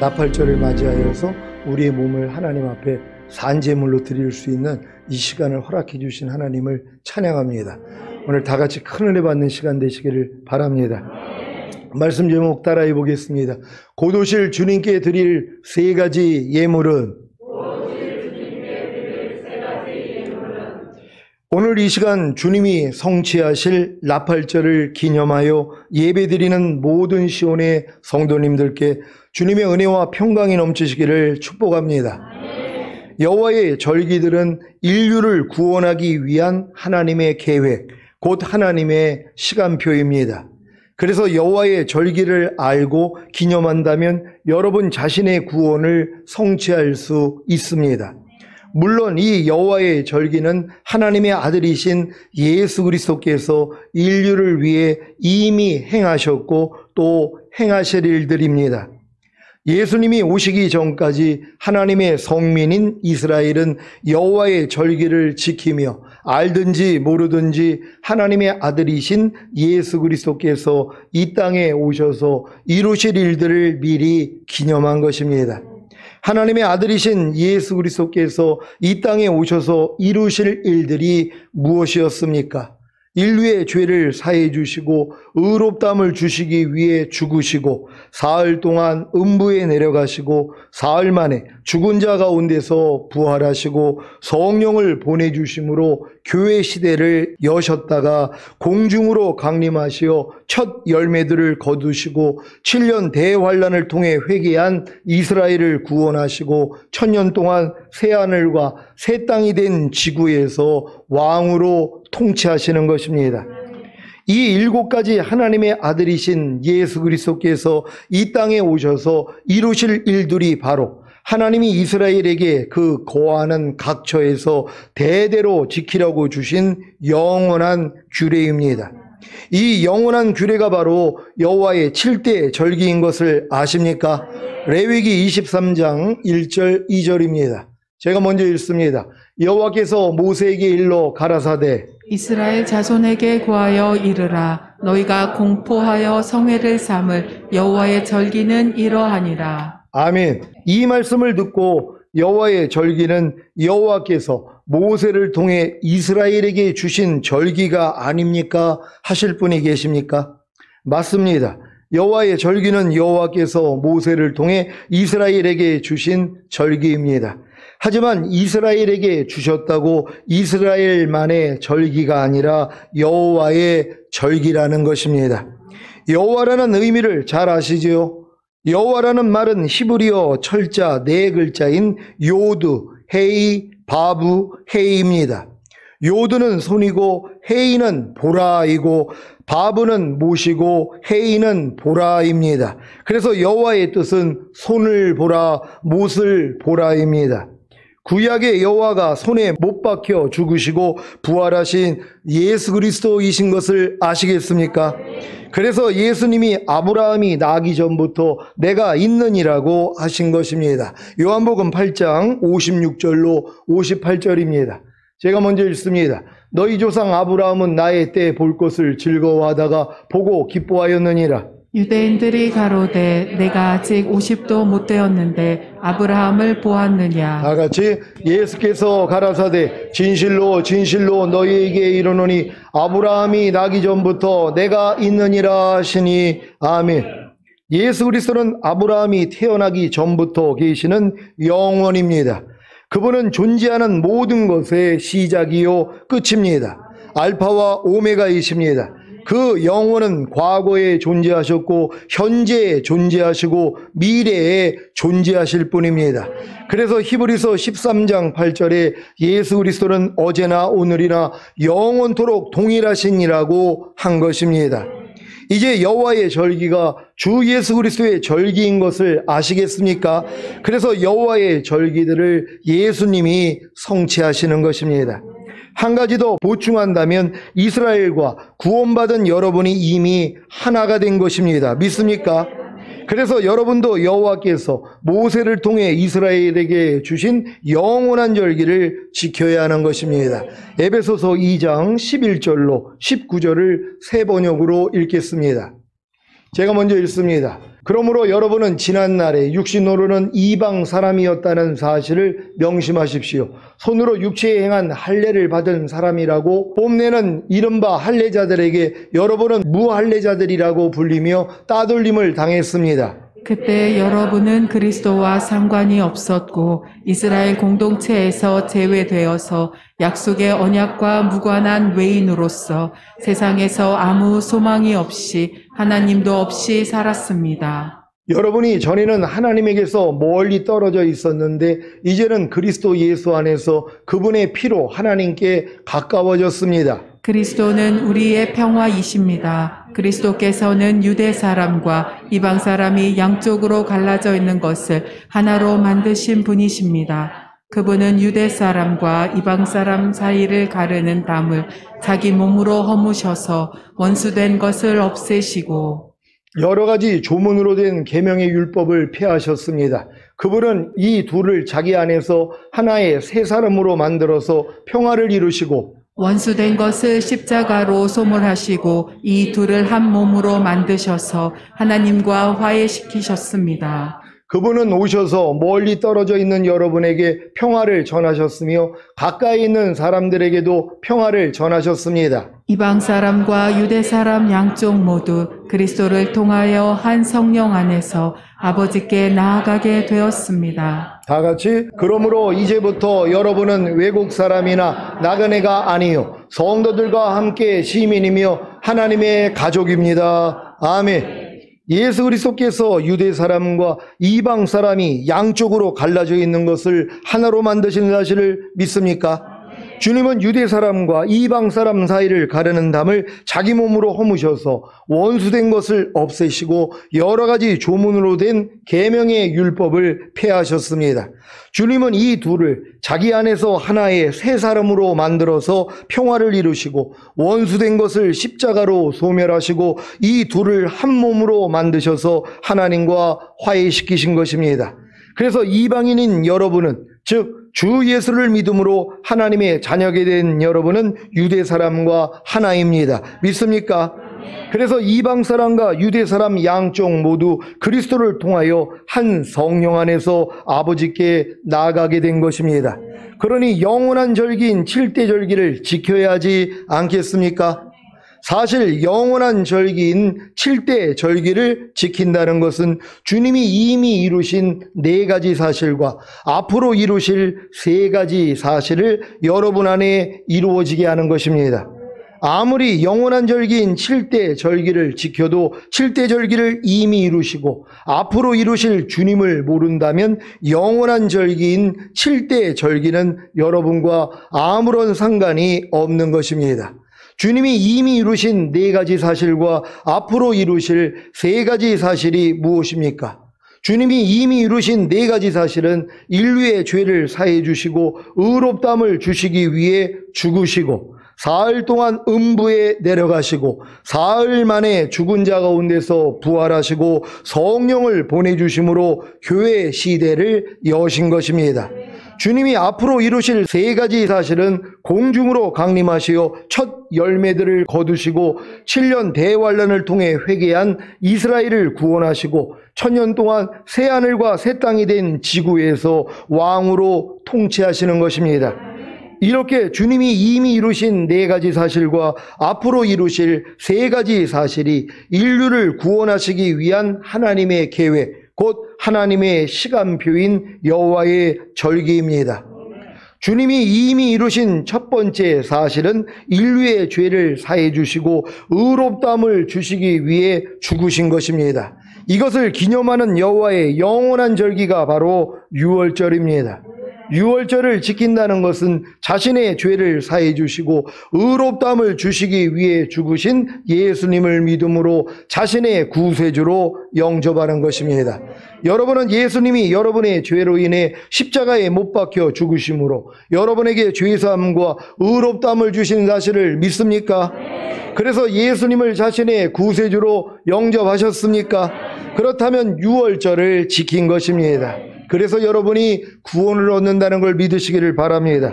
나팔절을 맞이하여서 우리의 몸을 하나님 앞에 산제물로 드릴 수 있는 이 시간을 허락해 주신 하나님을 찬양합니다. 오늘 다 같이 큰 은혜 받는 시간 되시기를 바랍니다. 말씀 제목 따라해 보겠습니다. 곧 오실 주님께 드릴 세 가지 예물은, 오늘 이 시간 주님이 성취하실 나팔절을 기념하여 예배드리는 모든 시온의 성도님들께 주님의 은혜와 평강이 넘치시기를 축복합니다. 여호와의 절기들은 인류를 구원하기 위한 하나님의 계획, 곧 하나님의 시간표입니다. 그래서 여호와의 절기를 알고 기념한다면 여러분 자신의 구원을 성취할 수 있습니다. 물론 이 여호와의 절기는 하나님의 아들이신 예수 그리스도께서 인류를 위해 이미 행하셨고 또 행하실 일들입니다. 예수님이 오시기 전까지 하나님의 성민인 이스라엘은 여호와의 절기를 지키며 알든지 모르든지 하나님의 아들이신 예수 그리스도께서 이 땅에 오셔서 이루실 일들을 미리 기념한 것입니다. 하나님의 아들이신 예수 그리스도께서 이 땅에 오셔서 이루실 일들이 무엇이었습니까? 인류의 죄를 사해 주시고 의롭다함을 주시기 위해 죽으시고 사흘 동안 음부에 내려가시고 사흘 만에 죽은 자 가운데서 부활하시고 성령을 보내주심으로 교회 시대를 여셨다가 공중으로 강림하시어 첫 열매들을 거두시고 7년 대환란을 통해 회개한 이스라엘을 구원하시고 1000년 동안 새하늘과 새 땅이 된 지구에서 왕으로 통치하시는 것입니다. 이 7가지 하나님의 아들이신 예수 그리스도께서 이 땅에 오셔서 이루실 일들이 바로 하나님이 이스라엘에게 그 거하는 각처에서 대대로 지키라고 주신 영원한 규례입니다. 이 영원한 규례가 바로 여호와의 7대 절기인 것을 아십니까? 레위기 23장 1절 2절입니다. 제가 먼저 읽습니다. 여호와께서 모세에게 일러 가라사대 이스라엘 자손에게 구하여 이르라. 너희가 공포하여 성회를 삼을 여호와의 절기는 이러하니라. 아멘. 이 말씀을 듣고 여호와의 절기는 여호와께서 모세를 통해 이스라엘에게 주신 절기가 아닙니까? 하실 분이 계십니까? 맞습니다. 여호와의 절기는 여호와께서 모세를 통해 이스라엘에게 주신 절기입니다. 하지만 이스라엘에게 주셨다고 이스라엘만의 절기가 아니라 여호와의 절기라는 것입니다. 여호와라는 의미를 잘 아시지요? 여호와라는 말은 히브리어 철자 4글자인 요드, 헤이, 바브, 헤이입니다. 요드는 손이고 헤이는 보라이고 바브는 못이고 헤이는 보라입니다. 그래서 여호와의 뜻은 손을 보라, 못을 보라입니다. 구약의 여호와가 손에 못 박혀 죽으시고 부활하신 예수 그리스도이신 것을 아시겠습니까? 그래서 예수님이 아브라함이 나기 전부터 내가 있느니라고 하신 것입니다. 요한복음 8장 56절로 58절입니다. 제가 먼저 읽습니다. 너희 조상 아브라함은 나의 때 볼 것을 즐거워하다가 보고 기뻐하였느니라. 유대인들이 가로되 내가 아직 50도 못 되었는데 아브라함을 보았느냐. 다 같이 예수께서 가라사대 진실로 진실로 너희에게 이르노니 아브라함이 나기 전부터 내가 있느니라 하시니 아멘. 예수 그리스도는 아브라함이 태어나기 전부터 계시는 영원입니다. 그분은 존재하는 모든 것의 시작이요 끝입니다. 알파와 오메가이십니다. 그 영혼은 과거에 존재하셨고 현재에 존재하시고 미래에 존재하실 분입니다. 그래서 히브리서 13장 8절에 예수 그리스도는 어제나 오늘이나 영원토록 동일하시니라고 한 것입니다. 이제 여호와의 절기가 주 예수 그리스도의 절기인 것을 아시겠습니까? 그래서 여호와의 절기들을 예수님이 성취하시는 것입니다. 한 가지 더 보충한다면 이스라엘과 구원받은 여러분이 이미 하나가 된 것입니다. 믿습니까? 그래서 여러분도 여호와께서 모세를 통해 이스라엘에게 주신 영원한 절기를 지켜야 하는 것입니다. 에베소서 2장 11절로 19절을 새 번역으로 읽겠습니다. 제가 먼저 읽습니다. 그러므로 여러분은 지난날에 육신으로는 이방 사람이었다는 사실을 명심하십시오. 손으로 육체에 행한 할례를 받은 사람이라고 뽐내는 이른바 할례자들에게 여러분은 무할례자들이라고 불리며 따돌림을 당했습니다. 그때 여러분은 그리스도와 상관이 없었고 이스라엘 공동체에서 제외되어서 약속의 언약과 무관한 외인으로서 세상에서 아무 소망이 없이 하나님도 없이 살았습니다. 여러분이 전에는 하나님에게서 멀리 떨어져 있었는데 이제는 그리스도 예수 안에서 그분의 피로 하나님께 가까워졌습니다. 그리스도는 우리의 평화이십니다. 그리스도께서는 유대 사람과 이방 사람이 양쪽으로 갈라져 있는 것을 하나로 만드신 분이십니다. 그분은 유대 사람과 이방 사람 사이를 가르는 담을 자기 몸으로 허무셔서 원수된 것을 없애시고 여러 가지 조문으로 된 계명의 율법을 폐하셨습니다. 그분은 이 둘을 자기 안에서 하나의 새 사람으로 만들어서 평화를 이루시고 원수된 것을 십자가로 소멸하시고 이 둘을 한 몸으로 만드셔서 하나님과 화해시키셨습니다. 그분은 오셔서 멀리 떨어져 있는 여러분에게 평화를 전하셨으며 가까이 있는 사람들에게도 평화를 전하셨습니다. 이방 사람과 유대 사람 양쪽 모두 그리스도를 통하여 한 성령 안에서 아버지께 나아가게 되었습니다. 다 같이 그러므로 이제부터 여러분은 외국 사람이나 나그네가 아니요 성도들과 함께 시민이며 하나님의 가족입니다. 아멘. 예수 그리스도께서 유대 사람과 이방 사람이 양쪽으로 갈라져 있는 것을 하나로 만드신 사실을 믿습니까? 주님은 유대 사람과 이방 사람 사이를 가르는 담을 자기 몸으로 허무셔서 원수된 것을 없애시고 여러 가지 조문으로 된 계명의 율법을 폐하셨습니다. 주님은 이 둘을 자기 안에서 하나의 새 사람으로 만들어서 평화를 이루시고 원수된 것을 십자가로 소멸하시고 이 둘을 한 몸으로 만드셔서 하나님과 화해시키신 것입니다. 그래서 이방인인 여러분은 즉 주 예수를 믿음으로 하나님의 자녀게 된 여러분은 유대 사람과 하나입니다. 믿습니까? 그래서 이방 사람과 유대 사람 양쪽 모두 그리스도를 통하여 한 성령 안에서 아버지께 나아가게 된 것입니다. 그러니 영원한 절기인 7대 절기를 지켜야 하지 않겠습니까? 사실 영원한 절기인 7대 절기를 지킨다는 것은 주님이 이미 이루신 4가지 사실과 앞으로 이루실 3가지 사실을 여러분 안에 이루어지게 하는 것입니다. 아무리 영원한 절기인 7대 절기를 지켜도 7대 절기를 이미 이루시고 앞으로 이루실 주님을 모른다면 영원한 절기인 7대 절기는 여러분과 아무런 상관이 없는 것입니다. 주님이 이미 이루신 4가지 사실과 앞으로 이루실 3가지 사실이 무엇입니까? 주님이 이미 이루신 4가지 사실은 인류의 죄를 사해 주시고 의롭다함을 주시기 위해 죽으시고 사흘 동안 음부에 내려가시고 사흘 만에 죽은 자 가운데서 부활하시고 성령을 보내주심으로 교회 시대를 여신 것입니다. 주님이 앞으로 이루실 3가지 사실은 공중으로 강림하시어 첫 열매들을 거두시고 7년 대환란을 통해 회개한 이스라엘을 구원하시고 1000년 동안 새하늘과 새 땅이 된 지구에서 왕으로 통치하시는 것입니다. 이렇게 주님이 이미 이루신 4가지 사실과 앞으로 이루실 3가지 사실이 인류를 구원하시기 위한 하나님의 계획, 곧 하나님의 시간표인 여호와의 절기입니다. 주님이 이미 이루신 첫 번째 사실은 인류의 죄를 사해 주시고 의롭다함을 주시기 위해 죽으신 것입니다. 이것을 기념하는 여호와의 영원한 절기가 바로 유월절입니다. 유월절을 지킨다는 것은 자신의 죄를 사해 주시고 의롭다함을 주시기 위해 죽으신 예수님을 믿음으로 자신의 구세주로 영접하는 것입니다. 여러분은 예수님이 여러분의 죄로 인해 십자가에 못 박혀 죽으심으로 여러분에게 죄사함과 의롭다함을 주신 사실을 믿습니까? 그래서 예수님을 자신의 구세주로 영접하셨습니까? 그렇다면 유월절을 지킨 것입니다. 그래서 여러분이 구원을 얻는다는 걸 믿으시기를 바랍니다.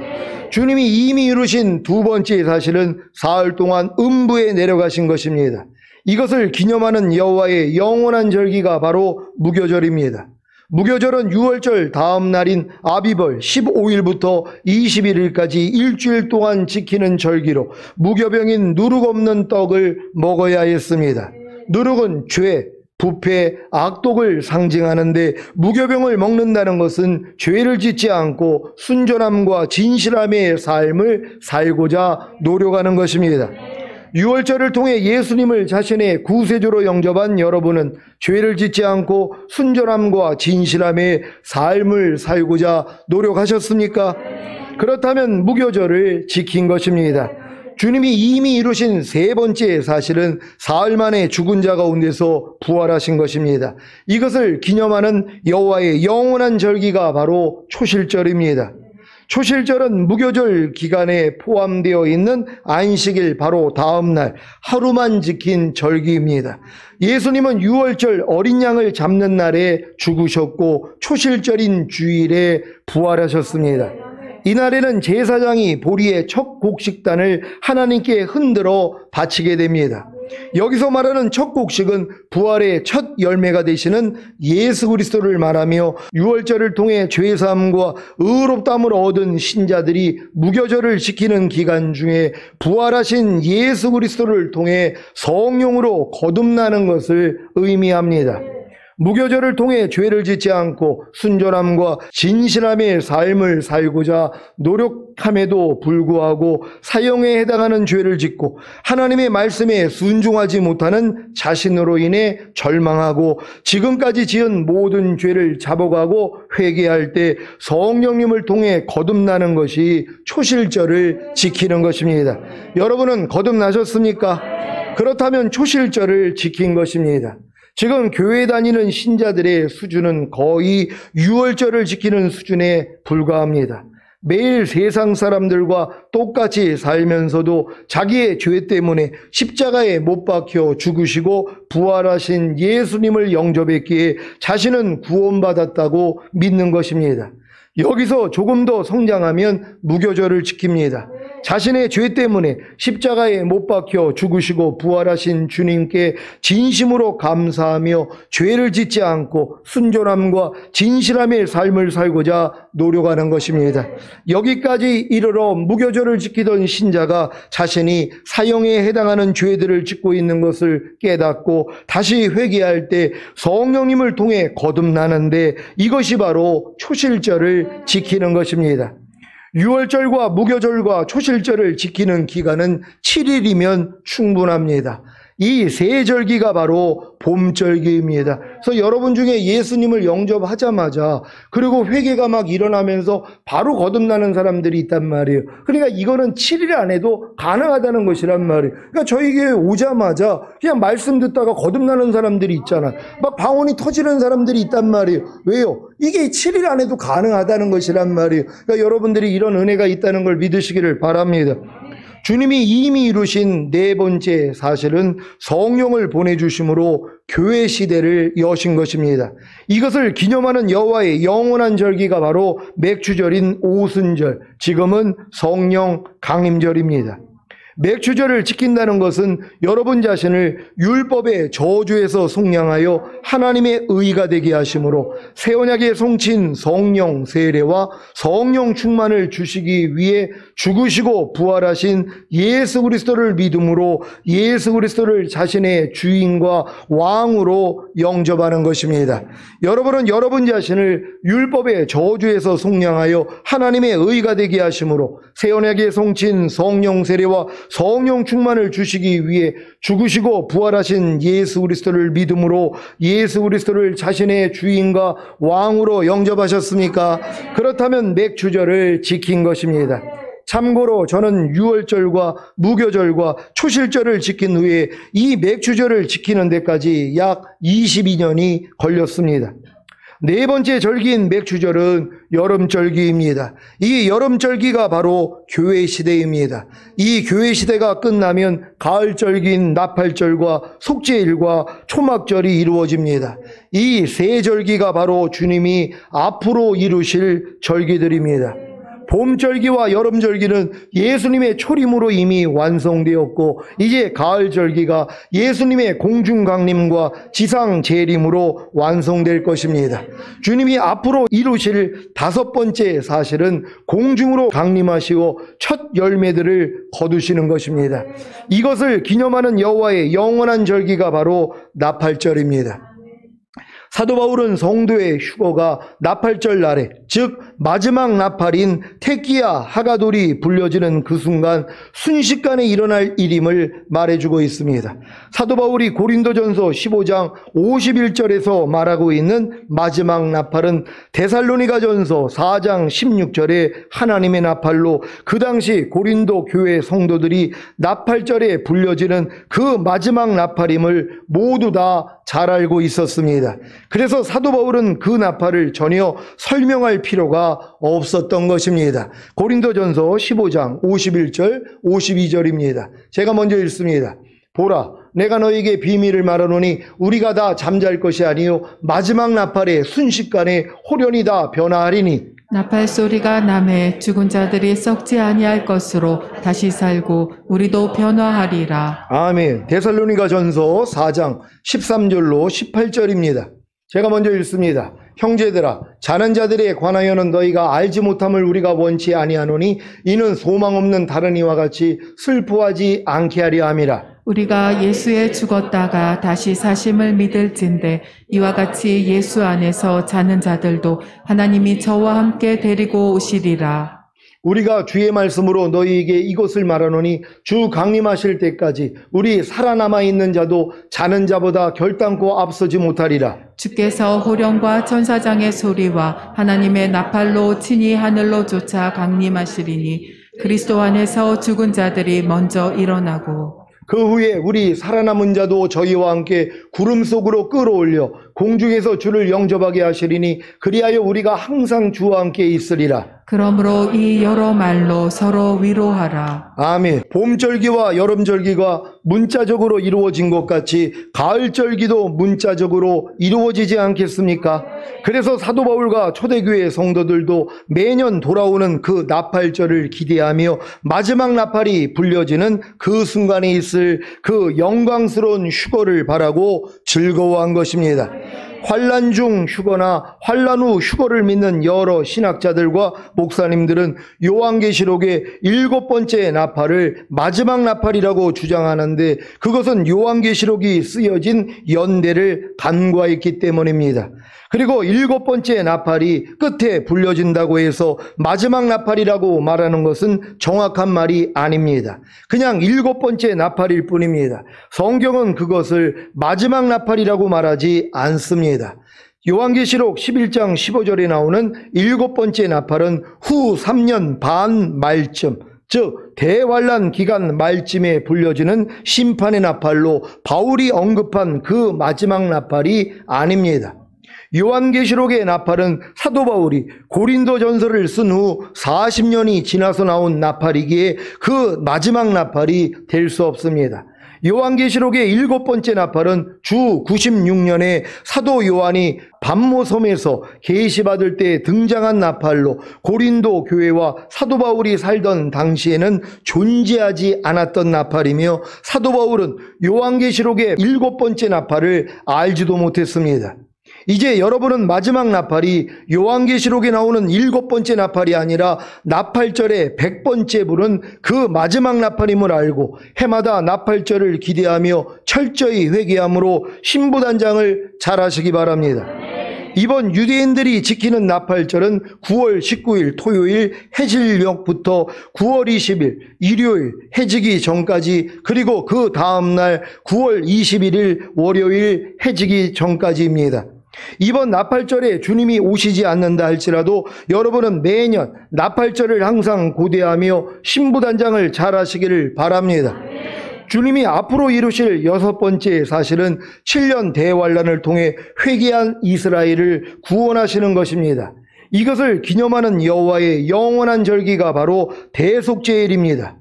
주님이 이미 이루신 2번째 사실은 사흘 동안 음부에 내려가신 것입니다. 이것을 기념하는 여호와의 영원한 절기가 바로 무교절입니다. 무교절은 유월절 다음 날인 아비벌 15일부터 21일까지 일주일 동안 지키는 절기로 무교병인 누룩 없는 떡을 먹어야 했습니다. 누룩은 죄, 부패, 악독을 상징하는데 무교병을 먹는다는 것은 죄를 짓지 않고 순전함과 진실함의 삶을 살고자 노력하는 것입니다. 유월절을 통해 예수님을 자신의 구세주로 영접한 여러분은 죄를 짓지 않고 순전함과 진실함의 삶을 살고자 노력하셨습니까? 그렇다면 무교절을 지킨 것입니다. 주님이 이미 이루신 세 번째 사실은 사흘 만에 죽은 자 가운데서 부활하신 것입니다. 이것을 기념하는 여호와의 영원한 절기가 바로 초실절입니다. 초실절은 무교절 기간에 포함되어 있는 안식일 바로 다음 날 하루만 지킨 절기입니다. 예수님은 유월절 어린 양을 잡는 날에 죽으셨고 초실절인 주일에 부활하셨습니다. 이날에는 제사장이 보리의 첫 곡식단을 하나님께 흔들어 바치게 됩니다. 여기서 말하는 첫 곡식은 부활의 첫 열매가 되시는 예수 그리스도를 말하며 유월절을 통해 죄사함과 의롭다함을 얻은 신자들이 무교절을 지키는 기간 중에 부활하신 예수 그리스도를 통해 성령으로 거듭나는 것을 의미합니다. 무교절을 통해 죄를 짓지 않고 순전함과 진실함의 삶을 살고자 노력함에도 불구하고 사형에 해당하는 죄를 짓고 하나님의 말씀에 순종하지 못하는 자신으로 인해 절망하고 지금까지 지은 모든 죄를 잡아가고 회개할 때 성령님을 통해 거듭나는 것이 초실절을 지키는 것입니다. 여러분은 거듭나셨습니까? 그렇다면 초실절을 지킨 것입니다. 지금 교회 다니는 신자들의 수준은 거의 유월절을 지키는 수준에 불과합니다. 매일 세상 사람들과 똑같이 살면서도 자기의 죄 때문에 십자가에 못 박혀 죽으시고 부활하신 예수님을 영접했기에 자신은 구원받았다고 믿는 것입니다. 여기서 조금 더 성장하면 무교절을 지킵니다. 자신의 죄 때문에 십자가에 못 박혀 죽으시고 부활하신 주님께 진심으로 감사하며 죄를 짓지 않고 순전함과 진실함의 삶을 살고자 노력하는 것입니다. 여기까지 이르러 무교절을 지키던 신자가 자신이 사형에 해당하는 죄들을 짓고 있는 것을 깨닫고 다시 회개할 때 성령님을 통해 거듭나는데 이것이 바로 초실절을 지키는 것입니다. 유월절과 무교절과 초실절을 지키는 기간은 7일이면 충분합니다. 이 세 절기가 바로 봄절기입니다. 그래서 여러분 중에 예수님을 영접하자마자 그리고 회개가 막 일어나면서 바로 거듭나는 사람들이 있단 말이에요. 그러니까 이거는 7일 안에도 가능하다는 것이란 말이에요. 그러니까 저희 교회에 오자마자 그냥 말씀 듣다가 거듭나는 사람들이 있잖아. 막 방언이 터지는 사람들이 있단 말이에요. 왜요? 이게 7일 안에도 가능하다는 것이란 말이에요. 그러니까 여러분들이 이런 은혜가 있다는 걸 믿으시기를 바랍니다. 주님이 이미 이루신 네 번째 사실은 성령을 보내주심으로 교회 시대를 여신 것입니다. 이것을 기념하는 여호와의 영원한 절기가 바로 맥추절인 오순절, 지금은 성령 강림절입니다. 맥추절을 지킨다는 것은 여러분 자신을 율법의 저주에서 속량하여 하나님의 의가 되게 하심으로 새 언약에 송친 성령 세례와 성령 충만을 주시기 위해 죽으시고 부활하신 예수 그리스도를 믿음으로 예수 그리스도를 자신의 주인과 왕으로 영접하는 것입니다. 여러분은 여러분 자신을 율법의 저주에서 속량하여 하나님의 의가 되게 하심으로 새 언약에 송친 성령 세례와 성령 충만을 주시기 위해 죽으시고 부활하신 예수 그리스도를 믿음으로 예수 그리스도를 자신의 주인과 왕으로 영접하셨습니까? 그렇다면 맥추절을 지킨 것입니다. 참고로 저는 유월절과 무교절과 초실절을 지킨 후에 이 맥추절을 지키는 데까지 약 22년이 걸렸습니다. 네 번째 절기인 맥추절은 여름절기입니다. 이 여름절기가 바로 교회 시대입니다. 이 교회 시대가 끝나면 가을절기인 나팔절과 속죄일과 초막절이 이루어집니다. 이 세 절기가 바로 주님이 앞으로 이루실 절기들입니다. 봄절기와 여름절기는 예수님의 초림으로 이미 완성되었고 이제 가을절기가 예수님의 공중강림과 지상재림으로 완성될 것입니다. 주님이 앞으로 이루실 다섯 번째 사실은 공중으로 강림하시고 첫 열매들을 거두시는 것입니다. 이것을 기념하는 여호와의 영원한 절기가 바로 나팔절입니다. 사도 바울은 성도의 휴거가 나팔절 날에, 즉 마지막 나팔인 테키야 하가돌이 불려지는 그 순간 순식간에 일어날 일임을 말해주고 있습니다. 사도 바울이 고린도전서 15장 51절에서 말하고 있는 마지막 나팔은 데살로니가전서 4장 16절에 하나님의 나팔로 그 당시 고린도 교회 성도들이 나팔절에 불려지는 그 마지막 나팔임을 모두 다 잘 알고 있었습니다. 그래서 사도 바울은 그 나팔을 전혀 설명할 필요가 없었던 것입니다. 고린도전서 15장 51절 52절입니다. 제가 먼저 읽습니다. 보라, 내가 너에게 비밀을 말하노니 우리가 다 잠잘 것이 아니요 마지막 나팔에 순식간에 호련히 다 변화하리니 나팔 소리가 나매 죽은 자들이 썩지 아니할 것으로 다시 살고 우리도 변화하리라. 아멘. 데살로니가전서 4장 13절로 18절입니다. 제가 먼저 읽습니다. 형제들아, 자는 자들에 관하여는 너희가 알지 못함을 우리가 원치 아니하노니 이는 소망 없는 다른 이와 같이 슬퍼하지 않게 하려 함이라. 우리가 예수에 죽었다가 다시 사심을 믿을진대 이와 같이 예수 안에서 자는 자들도 하나님이 저와 함께 데리고 오시리라. 우리가 주의 말씀으로 너희에게 이것을 말하노니 주 강림하실 때까지 우리 살아남아 있는 자도 자는 자보다 결단코 앞서지 못하리라. 주께서 호령과 천사장의 소리와 하나님의 나팔로 친히 하늘로 쫓아 강림하시리니 그리스도 안에서 죽은 자들이 먼저 일어나고 그 후에 우리 살아남은 자도 저희와 함께 구름 속으로 끌어올려 공중에서 주를 영접하게 하시리니 그리하여 우리가 항상 주와 함께 있으리라. 그러므로 이 여러 말로 서로 위로하라. 아멘. 봄절기와 여름절기가 문자적으로 이루어진 것 같이 가을절기도 문자적으로 이루어지지 않겠습니까? 그래서 사도 바울과 초대교회 성도들도 매년 돌아오는 그 나팔절을 기대하며 마지막 나팔이 불려지는 그 순간에 있을 그 영광스러운 휴거를 바라고 즐거워한 것입니다. 환난 중 휴거나 환난 후 휴거를 믿는 여러 신학자들과 목사님들은 요한계시록의 7번째 나팔을 마지막 나팔이라고 주장하는데 그것은 요한계시록이 쓰여진 연대를 간과했기 때문입니다. 그리고 7번째 나팔이 끝에 불려진다고 해서 마지막 나팔이라고 말하는 것은 정확한 말이 아닙니다. 그냥 7번째 나팔일 뿐입니다. 성경은 그것을 마지막 나팔이라고 말하지 않습니다. 요한계시록 11장 15절에 나오는 7번째 나팔은 후 3년 반 말쯤, 즉 대환란 기간 말쯤에 불려지는 심판의 나팔로 바울이 언급한 그 마지막 나팔이 아닙니다. 요한계시록의 나팔은 사도 바울이 고린도전서를 쓴 후 40년이 지나서 나온 나팔이기에 그 마지막 나팔이 될 수 없습니다. 요한계시록의 7번째 나팔은 주 96년에 사도 요한이 밤모섬에서 계시받을 때 등장한 나팔로 고린도 교회와 사도 바울이 살던 당시에는 존재하지 않았던 나팔이며 사도 바울은 요한계시록의 7번째 나팔을 알지도 못했습니다. 이제 여러분은 마지막 나팔이 요한계시록에 나오는 7번째 나팔이 아니라 나팔절의 100번째 불은 그 마지막 나팔임을 알고 해마다 나팔절을 기대하며 철저히 회개함으로 신부단장을 잘 하시기 바랍니다. 이번 유대인들이 지키는 나팔절은 9월 19일 토요일 해질녘부터 9월 20일 일요일 해지기 전까지 그리고 그 다음날 9월 21일 월요일 해지기 전까지입니다. 이번 나팔절에 주님이 오시지 않는다 할지라도 여러분은 매년 나팔절을 항상 고대하며 신부단장을 잘 하시기를 바랍니다. 주님이 앞으로 이루실 6번째 사실은 7년 대환란을 통해 회개한 이스라엘을 구원하시는 것입니다. 이것을 기념하는 여호와의 영원한 절기가 바로 대속죄일입니다.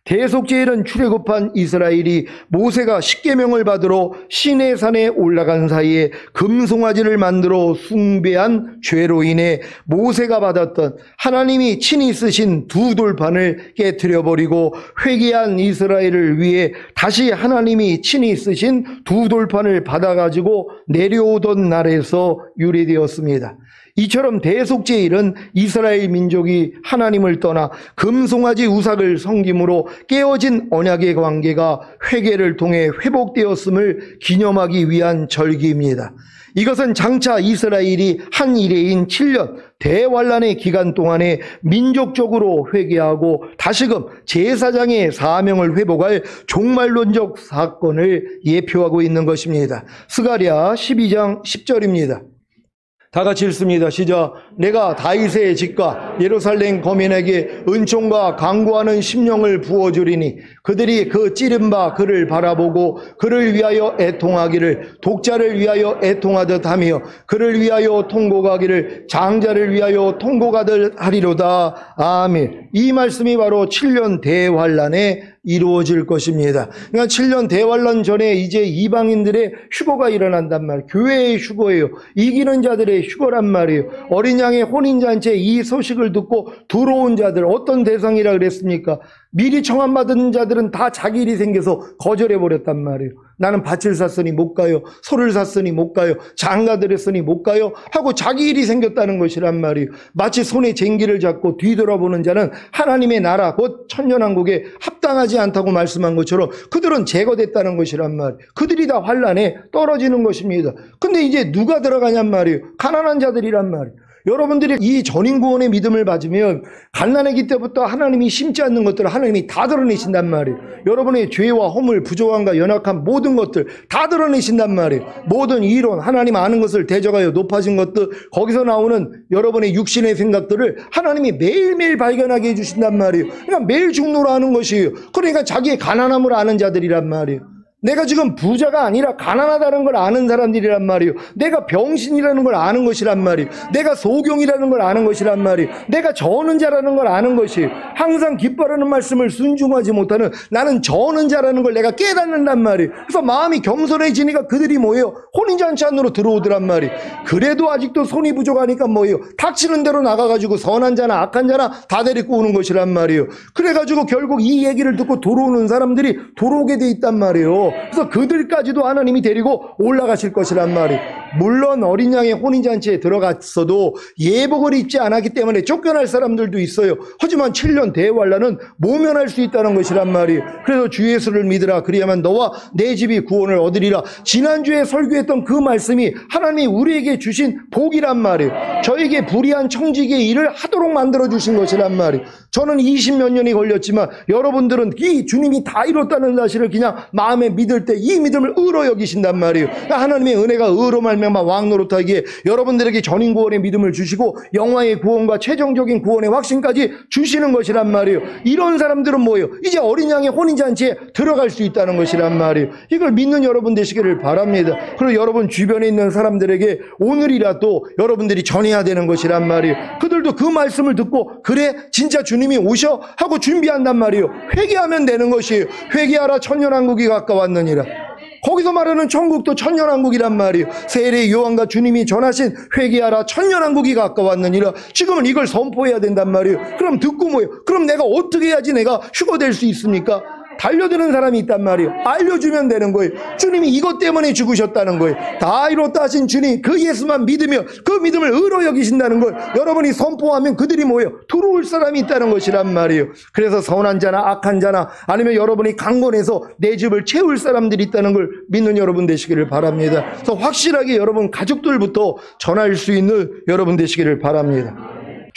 대속제일은 출애굽한 이스라엘이 모세가 십계명을 받으러 시내산에 올라간 사이에 금송아지를 만들어 숭배한 죄로 인해 모세가 받았던 하나님이 친히 쓰신 두 돌판을 깨트려 버리고 회개한 이스라엘을 위해 다시 하나님이 친히 쓰신 두 돌판을 받아가지고 내려오던 날에서 유래되었습니다. 이처럼 대속제일은 이스라엘 민족이 하나님을 떠나 금송아지 우삭을 섬김으로 깨어진 언약의 관계가 회개를 통해 회복되었음을 기념하기 위한 절기입니다. 이것은 장차 이스라엘이 한 이래인 7년 대환란의 기간 동안에 민족적으로 회개하고 다시금 제사장의 사명을 회복할 종말론적 사건을 예표하고 있는 것입니다. 스가랴 12장 10절입니다. 다 같이 읽습니다. 시작. 내가 다윗의 집과 예루살렘 거민에게 은총과 강구하는 심령을 부어주리니 그들이 그 찌른 바 그를 바라보고 그를 위하여 애통하기를 독자를 위하여 애통하듯 하며 그를 위하여 통곡하기를 장자를 위하여 통곡하듯 하리로다. 아멘. 이 말씀이 바로 7년 대환란에 이루어질 것입니다. 그러니까 7년 대환란 전에 이제 이방인들의 휴거가 일어난단 말이에요. 교회의 휴거예요. 이기는 자들의 휴거란 말이에요. 어린 양의 혼인잔치에 이 소식을 듣고 들어온 자들, 어떤 대상이라 그랬습니까? 미리 청함받은 자들은 다 자기 일이 생겨서 거절해버렸단 말이에요. 나는 밭을 샀으니 못 가요. 소를 샀으니 못 가요. 장가들였으니 못 가요. 하고 자기 일이 생겼다는 것이란 말이에요. 마치 손에 쟁기를 잡고 뒤돌아보는 자는 하나님의 나라 곧 천년왕국에 합당하지 않다고 말씀한 것처럼 그들은 제거됐다는 것이란 말이에요. 그들이 다 환란에 떨어지는 것입니다. 근데 이제 누가 들어가냔 말이에요. 가난한 자들이란 말이에요. 여러분들이 이 전인구원의 믿음을 받으면 갓난아기 때부터 하나님이 심지 않는 것들을 하나님이 다 드러내신단 말이에요. 여러분의 죄와 허물, 부족함과 연약함 모든 것들 다 드러내신단 말이에요. 모든 이론, 하나님 아는 것을 대적하여 높아진 것들, 거기서 나오는 여러분의 육신의 생각들을 하나님이 매일매일 발견하게 해주신단 말이에요. 그러니까 매일 죽노라 하는 것이에요. 그러니까 자기의 가난함을 아는 자들이란 말이에요. 내가 지금 부자가 아니라 가난하다는 걸 아는 사람들이란 말이에요. 내가 병신이라는 걸 아는 것이란 말이에요. 내가 소경이라는 걸 아는 것이란 말이에요. 내가 저는 자라는 걸 아는 것이에요. 항상 기뻐하는 말씀을 순종하지 못하는 나는 저는 자라는 걸 내가 깨닫는단 말이에요. 그래서 마음이 겸손해지니까 그들이 뭐예요? 혼인잔치 안으로 들어오더란 말이에요. 그래도 아직도 손이 부족하니까 뭐예요? 닥치는 대로 나가가지고 선한 자나 악한 자나 다 데리고 오는 것이란 말이에요. 그래가지고 결국 이 얘기를 듣고 들어오는 사람들이 들어오게 돼 있단 말이에요. 그래서 그들까지도 하나님이 데리고 올라가실 것이란 말이에요. 물론 어린 양의 혼인잔치에 들어갔어도 예복을 입지 않았기 때문에 쫓겨날 사람들도 있어요. 하지만 7년 대환란은 모면할 수 있다는 것이란 말이에요. 그래서 주 예수를 믿으라. 그리야만 너와 내 집이 구원을 얻으리라. 지난주에 설교했던 그 말씀이 하나님이 우리에게 주신 복이란 말이에요. 저에게 불의한 청지기의 일을 하도록 만들어 주신 것이란 말이에요. 저는 20몇 년이 걸렸지만 여러분들은 이 주님이 다 이뤘다는 사실을 그냥 마음에 믿을 때 이 믿음을 의로 여기신단 말이에요. 그러니까 하나님의 은혜가 의로 말미암아 왕노릇하기에 여러분들에게 전인구원의 믿음을 주시고 영화의 구원과 최종적인 구원의 확신까지 주시는 것이란 말이에요. 이런 사람들은 뭐예요? 이제 어린 양의 혼인잔치에 들어갈 수 있다는 것이란 말이에요. 이걸 믿는 여러분 되시기를 바랍니다. 그리고 여러분 주변에 있는 사람들에게 오늘이라도 여러분들이 전해야 되는 것이란 말이에요. 그들도 그 말씀을 듣고 그래 진짜 주님이 오셔 하고 준비한단 말이에요. 회개하면 되는 것이에요. 회개하라 천년왕국이 가까웠느니라. 거기서 말하는 천국도 천년왕국이란 말이에요. 세례 요한과 주님이 전하신 회개하라 천년왕국이 가까웠느니라. 지금은 이걸 선포해야 된단 말이에요. 그럼 듣고 뭐예요? 그럼 내가 어떻게 해야지 내가 휴거될 수 있습니까? 달려드는 사람이 있단 말이에요. 알려주면 되는 거예요. 주님이 이것 때문에 죽으셨다는 거예요. 다 이뤘다 하신 주님 그 예수만 믿으며 그 믿음을 의로 여기신다는 걸 여러분이 선포하면 그들이 뭐예요? 들어올 사람이 있다는 것이란 말이에요. 그래서 선한 자나 악한 자나 아니면 여러분이 강건해서 내 집을 채울 사람들이 있다는 걸 믿는 여러분 되시기를 바랍니다. 그래서 확실하게 여러분 가족들부터 전할 수 있는 여러분 되시기를 바랍니다.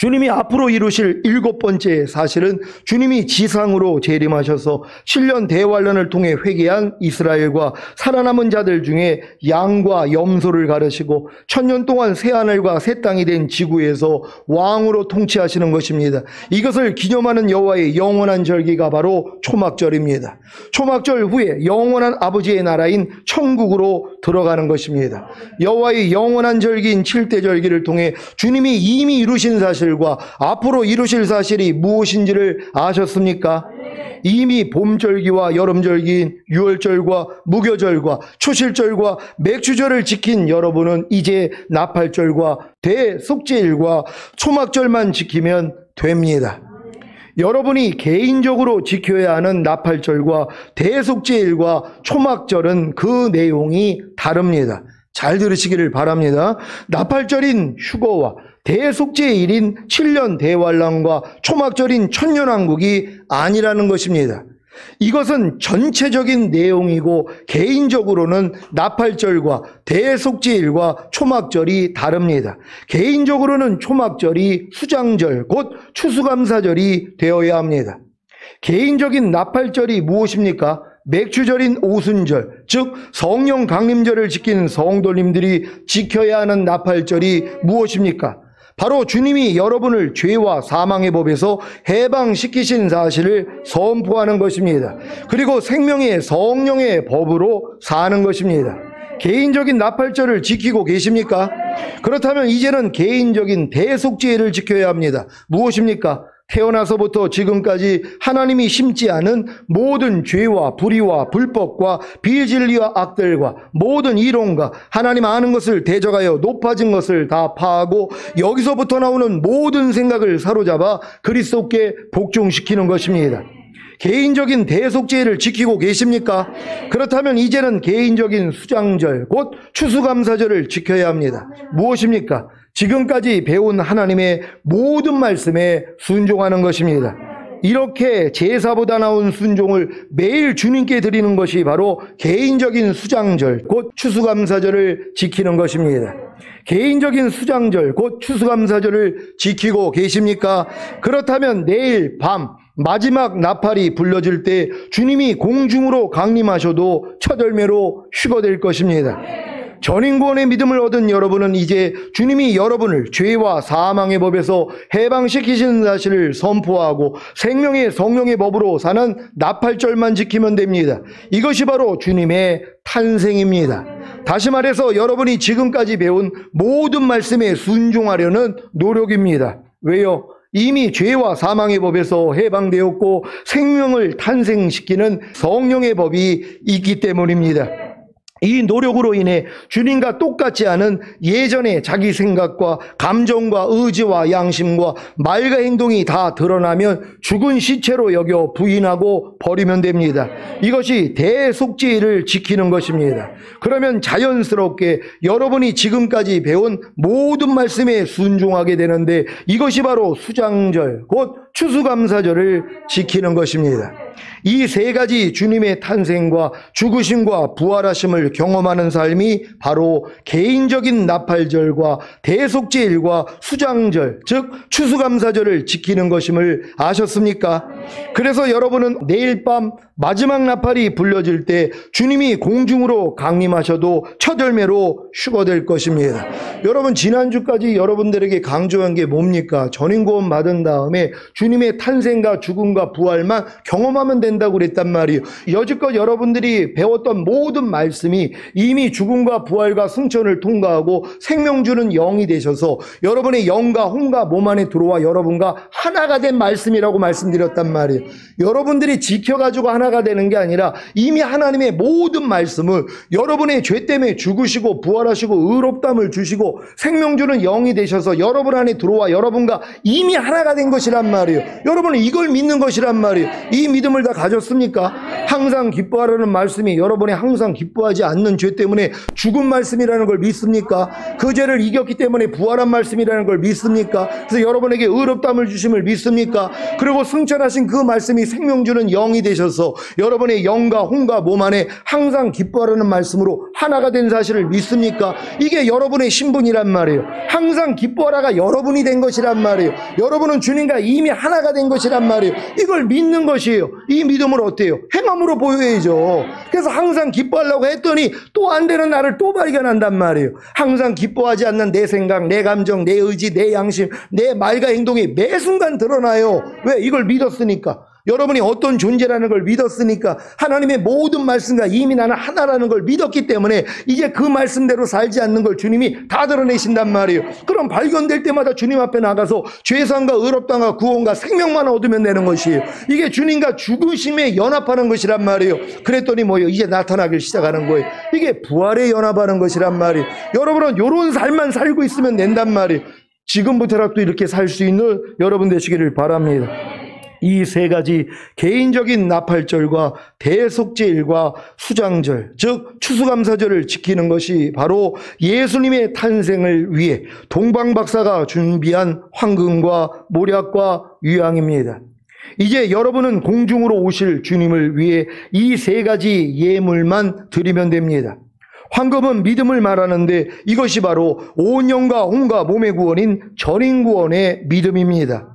주님이 앞으로 이루실 7번째 사실은 주님이 지상으로 재림하셔서 7년 대환란을 통해 회개한 이스라엘과 살아남은 자들 중에 양과 염소를 가르시고 1000년 동안 새하늘과 새 땅이 된 지구에서 왕으로 통치하시는 것입니다. 이것을 기념하는 여호와의 영원한 절기가 바로 초막절입니다. 초막절 후에 영원한 아버지의 나라인 천국으로 들어가는 것입니다. 여호와의 영원한 절기인 7대 절기를 통해 주님이 이미 이루신 사실 과 앞으로 이루실 사실이 무엇인지를 아셨습니까? 이미 봄절기와 여름절기인 유월절과 무교절과 초실절과 맥주절을 지킨 여러분은 이제 나팔절과 대속죄일과 초막절만 지키면 됩니다. 여러분이 개인적으로 지켜야 하는 나팔절과 대속죄일과 초막절은 그 내용이 다릅니다. 잘 들으시기를 바랍니다. 나팔절인 휴거와 대속죄일인 7년 대환란과 초막절인 천년왕국이 아니라는 것입니다. 이것은 전체적인 내용이고 개인적으로는 나팔절과 대속죄일과 초막절이 다릅니다. 개인적으로는 초막절이 수장절 곧 추수감사절이 되어야 합니다. 개인적인 나팔절이 무엇입니까? 맥주절인 오순절, 즉 성령 강림절을 지키는 성도님들이 지켜야 하는 나팔절이 무엇입니까? 바로 주님이 여러분을 죄와 사망의 법에서 해방시키신 사실을 선포하는 것입니다. 그리고 생명의 성령의 법으로 사는 것입니다. 개인적인 나팔절을 지키고 계십니까? 그렇다면 이제는 개인적인 대속죄를 지켜야 합니다. 무엇입니까? 태어나서부터 지금까지 하나님이 심지 않은 모든 죄와 불의와 불법과 비진리와 악들과 모든 이론과 하나님 아는 것을 대적하여 높아진 것을 다 파하고 여기서부터 나오는 모든 생각을 사로잡아 그리스도께 복종시키는 것입니다. 개인적인 대속죄를 지키고 계십니까? 그렇다면 이제는 개인적인 수장절 곧 추수감사절을 지켜야 합니다. 무엇입니까? 지금까지 배운 하나님의 모든 말씀에 순종하는 것입니다. 이렇게 제사보다 나은 순종을 매일 주님께 드리는 것이 바로 개인적인 수장절 곧 추수감사절을 지키는 것입니다. 개인적인 수장절 곧 추수감사절을 지키고 계십니까? 그렇다면 내일 밤 마지막 나팔이 불려질 때 주님이 공중으로 강림하셔도 첫 열매로 휴거될 것입니다. 전인구원의 믿음을 얻은 여러분은 이제 주님이 여러분을 죄와 사망의 법에서 해방시키시는 사실을 선포하고 생명의 성령의 법으로 사는 나팔절만 지키면 됩니다. 이것이 바로 주님의 탄생입니다. 다시 말해서 여러분이 지금까지 배운 모든 말씀에 순종하려는 노력입니다. 왜요? 이미 죄와 사망의 법에서 해방되었고 생명을 탄생시키는 성령의 법이 있기 때문입니다. 이 노력으로 인해 주님과 똑같지 않은 예전의 자기 생각과 감정과 의지와 양심과 말과 행동이 다 드러나면 죽은 시체로 여겨 부인하고 버리면 됩니다. 이것이 대속죄를 지키는 것입니다. 그러면 자연스럽게 여러분이 지금까지 배운 모든 말씀에 순종하게 되는데 이것이 바로 수장절 곧 추수감사절을 지키는 것입니다. 이 세 가지 주님의 탄생과 죽으심과 부활하심을 경험하는 삶이 바로 개인적인 나팔절과 대속죄일과 수장절 즉 추수감사절을 지키는 것임을 아셨습니까? 그래서 여러분은 내일 밤 마지막 나팔이 불려질 때 주님이 공중으로 강림하셔도 첫 열매로 휴거될 것입니다. 여러분 지난주까지 여러분들에게 강조한 게 뭡니까? 전인구원 받은 다음에 주님의 탄생과 죽음과 부활만 경험하면 된다고 그랬단 말이에요. 여지껏 여러분들이 배웠던 모든 말씀이 이미 죽음과 부활과 승천을 통과하고 생명 주는 영이 되셔서 여러분의 영과 혼과 몸 안에 들어와 여러분과 하나가 된 말씀이라고 말씀드렸단 말이에요. 여러분들이 지켜가지고 하나가 되는 게 아니라 이미 하나님의 모든 말씀을 여러분의 죄 때문에 죽으시고 부활하시고 의롭담을 주시고 생명 주는 영이 되셔서 여러분 안에 들어와 여러분과 이미 하나가 된 것이란 말이에요. 여러분은 이걸 믿는 것이란 말이에요. 이 믿음을 다 가졌습니까? 항상 기뻐하라는 말씀이 여러분이 항상 기뻐하지 않는 죄 때문에 죽은 말씀이라는 걸 믿습니까? 그 죄를 이겼기 때문에 부활한 말씀이라는 걸 믿습니까? 그래서 여러분에게 의롭담을 주심을 믿습니까? 그리고 승천하신 그 말씀이 생명 주는 영이 되셔서 여러분의 영과 혼과 몸 안에 항상 기뻐하라는 말씀으로 하나가 된 사실을 믿습니까? 이게 여러분의 신분이란 말이에요. 항상 기뻐하라가 여러분이 된 것이란 말이에요. 여러분은 주님과 이미 하나가 된 것이란 말이에요. 이걸 믿는 것이에요. 이 믿음을 어때요? 행함으로 보여야죠. 그래서 항상 기뻐하려고 했더니 또 안 되는 나를 또 발견한단 말이에요. 항상 기뻐하지 않는 내 생각, 내 감정, 내 의지, 내 양심, 내 말과 행동이 매 순간 드러나요. 왜? 이걸 믿었으니까. 여러분이 어떤 존재라는 걸 믿었으니까 하나님의 모든 말씀과 이미 나는 하나라는 걸 믿었기 때문에 이제 그 말씀대로 살지 않는 걸 주님이 다 드러내신단 말이에요. 그럼 발견될 때마다 주님 앞에 나가서 죄사함과 의롭다함과 구원과 생명만 얻으면 되는 것이에요. 이게 주님과 죽으심에 연합하는 것이란 말이에요. 그랬더니 뭐예요? 이제 나타나길 시작하는 거예요. 이게 부활에 연합하는 것이란 말이에요. 여러분은 이런 삶만 살고 있으면 된단 말이에요. 지금부터라도 이렇게 살 수 있는 여러분 되시기를 바랍니다. 이 세 가지 개인적인 나팔절과 대속죄일과 수장절, 즉 추수감사절을 지키는 것이 바로 예수님의 탄생을 위해 동방박사가 준비한 황금과 모략과 유향입니다. 이제 여러분은 공중으로 오실 주님을 위해 이 세 가지 예물만 드리면 됩니다. 황금은 믿음을 말하는데 이것이 바로 온 영과 혼과 몸의 구원인 전인구원의 믿음입니다.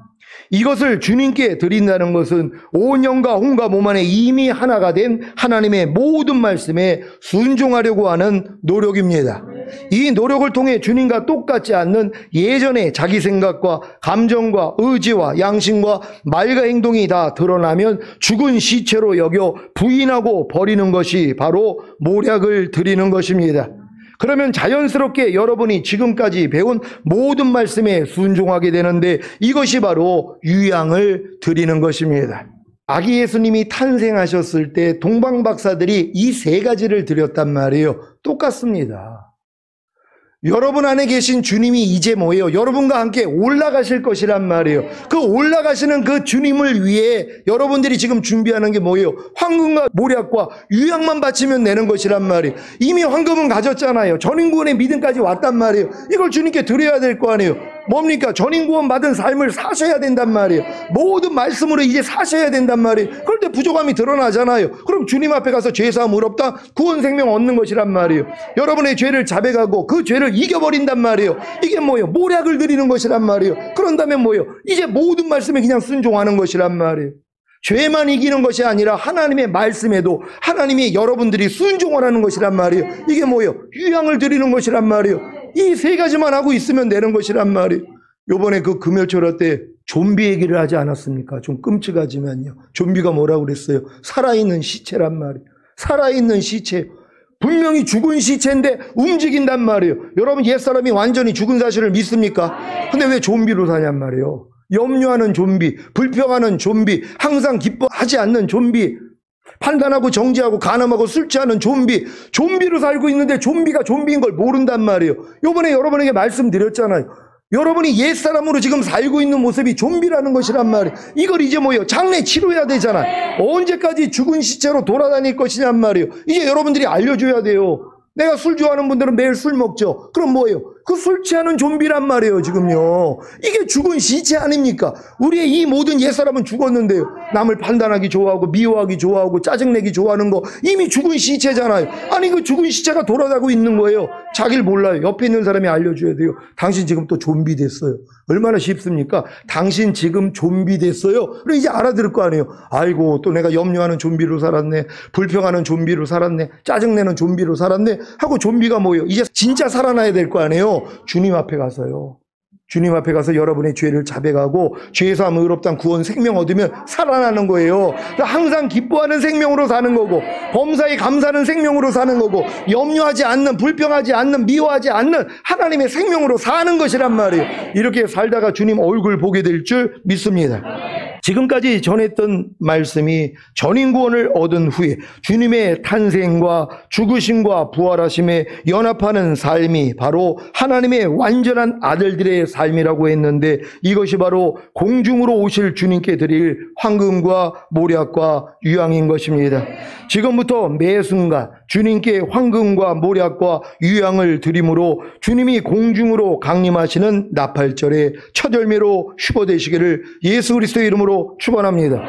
이것을 주님께 드린다는 것은 온 영과 혼과 몸 안에 이미 하나가 된 하나님의 모든 말씀에 순종하려고 하는 노력입니다. 이 노력을 통해 주님과 똑같지 않는 예전의 자기 생각과 감정과 의지와 양심과 말과 행동이 다 드러나면 죽은 시체로 여겨 부인하고 버리는 것이 바로 모략을 드리는 것입니다. 그러면 자연스럽게 여러분이 지금까지 배운 모든 말씀에 순종하게 되는데 이것이 바로 유향을 드리는 것입니다. 아기 예수님이 탄생하셨을 때 동방박사들이 이 세 가지를 드렸단 말이에요. 똑같습니다. 여러분 안에 계신 주님이 이제 뭐예요? 여러분과 함께 올라가실 것이란 말이에요. 그 올라가시는 그 주님을 위해 여러분들이 지금 준비하는 게 뭐예요? 황금과 모략과 유향만 바치면 되는 것이란 말이에요. 이미 황금은 가졌잖아요. 전인구원의 믿음까지 왔단 말이에요. 이걸 주님께 드려야 될 거 아니에요. 뭡니까? 전인구원 받은 삶을 사셔야 된단 말이에요. 모든 말씀으로 이제 사셔야 된단 말이에요. 그럴 때 부족함이 드러나잖아요. 그럼 주님 앞에 가서 죄사함 의롭다 구원 생명 얻는 것이란 말이에요. 여러분의 죄를 자백하고 그 죄를 이겨버린단 말이에요. 이게 뭐예요? 모략을 드리는 것이란 말이에요. 그런다면 뭐예요? 이제 모든 말씀에 그냥 순종하는 것이란 말이에요. 죄만 이기는 것이 아니라 하나님의 말씀에도 하나님이 여러분들이 순종하라는 것이란 말이에요. 이게 뭐예요? 유향을 드리는 것이란 말이에요. 이 세 가지만 하고 있으면 되는 것이란 말이에요. 요번에 그 금요철화 때 좀비 얘기를 하지 않았습니까? 좀 끔찍하지만요. 좀비가 뭐라고 그랬어요? 살아있는 시체란 말이에요. 살아있는 시체. 분명히 죽은 시체인데 움직인단 말이에요. 여러분 옛사람이 완전히 죽은 사실을 믿습니까? 근데 왜 좀비로 사냔 말이에요. 염려하는 좀비, 불평하는 좀비, 항상 기뻐하지 않는 좀비, 판단하고 정지하고 간음하고 술 취하는 좀비, 좀비로 살고 있는데 좀비가 좀비인 걸 모른단 말이에요. 요번에 여러분에게 말씀드렸잖아요. 여러분이 옛사람으로 지금 살고 있는 모습이 좀비라는 것이란 말이에요. 이걸 이제 뭐예요? 장례 치료해야 되잖아요. 언제까지 죽은 시체로 돌아다닐 것이냔 말이에요. 이제 여러분들이 알려줘야 돼요. 내가 술 좋아하는 분들은 매일 술 먹죠. 그럼 뭐예요? 그 술 취하는 좀비란 말이에요, 지금요. 이게 죽은 시체 아닙니까? 우리의 이 모든 옛사람은 죽었는데요. 남을 판단하기 좋아하고, 미워하기 좋아하고, 짜증내기 좋아하는 거 이미 죽은 시체잖아요. 아니, 그 죽은 시체가 돌아가고 있는 거예요. 자기를 몰라요. 옆에 있는 사람이 알려줘야 돼요. 당신 지금 또 좀비 됐어요. 얼마나 쉽습니까? 당신 지금 좀비 됐어요. 그래, 이제 알아들을 거 아니에요. 아이고, 또 내가 염려하는 좀비로 살았네. 불평하는 좀비로 살았네. 짜증내는 좀비로 살았네. 하고 좀비가 뭐예요? 이제 진짜 살아나야 될 거 아니에요. 주님 앞에 가서요. 주님 앞에 가서 여러분의 죄를 자백하고 죄사함 의롭다는 구원 생명 얻으면 살아나는 거예요. 항상 기뻐하는 생명으로 사는 거고 범사에 감사하는 생명으로 사는 거고 염려하지 않는 불평하지 않는 미워하지 않는 하나님의 생명으로 사는 것이란 말이에요. 이렇게 살다가 주님 얼굴 보게 될 줄 믿습니다. 지금까지 전했던 말씀이 전인구원을 얻은 후에 주님의 탄생과 죽으심과 부활하심에 연합하는 삶이 바로 하나님의 완전한 아들들의 삶이라고 했는데 이것이 바로 공중으로 오실 주님께 드릴 황금과 모략과 유향인 것입니다. 지금부터 매 순간 주님께 황금과 모략과 유향을 드림으로 주님이 공중으로 강림하시는 나팔절의 첫 열매로 휴거되시기를 예수 그리스도의 이름으로 축원합니다.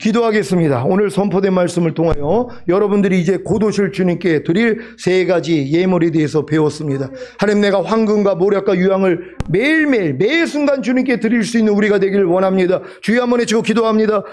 기도하겠습니다. 오늘 선포된 말씀을 통하여 여러분들이 이제 곧 오실 주님께 드릴 세 가지 예물에 대해서 배웠습니다. 하나님, 내가 황금과 모략과 유향을 매일매일 매 순간 주님께 드릴 수 있는 우리가 되기를 원합니다. 주여 한번 외치고 기도합니다.